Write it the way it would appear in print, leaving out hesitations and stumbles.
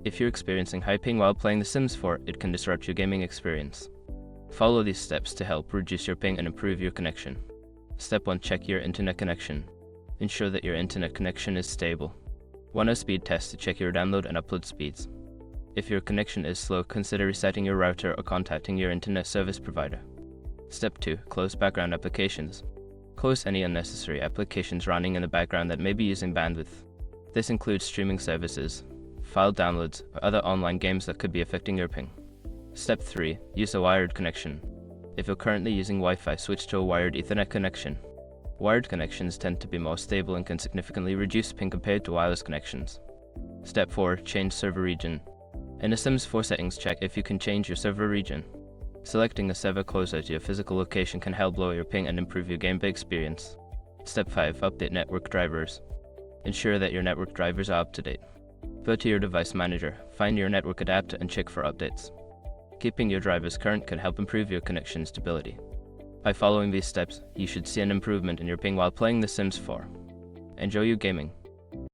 If you're experiencing high ping while playing The Sims 4, it can disrupt your gaming experience. Follow these steps to help reduce your ping and improve your connection. Step 1. Check your internet connection. Ensure that your internet connection is stable. Run a speed test to check your download and upload speeds. If your connection is slow, consider resetting your router or contacting your internet service provider. Step 2. Close background applications. Close any unnecessary applications running in the background that may be using bandwidth. This includes streaming services, file downloads, or other online games that could be affecting your ping. Step 3. Use a wired connection. If you're currently using Wi-Fi, switch to a wired Ethernet connection. Wired connections tend to be more stable and can significantly reduce ping compared to wireless connections. Step 4. Change server region. In the Sims 4 settings, check if you can change your server region. Selecting a server closer to your physical location can help lower your ping and improve your gameplay experience. Step 5. Update network drivers. Ensure that your network drivers are up to date. Go to your device manager, find your network adapter and check for updates. Keeping your drivers current can help improve your connection stability. By following these steps, you should see an improvement in your ping while playing The Sims 4. Enjoy your gaming.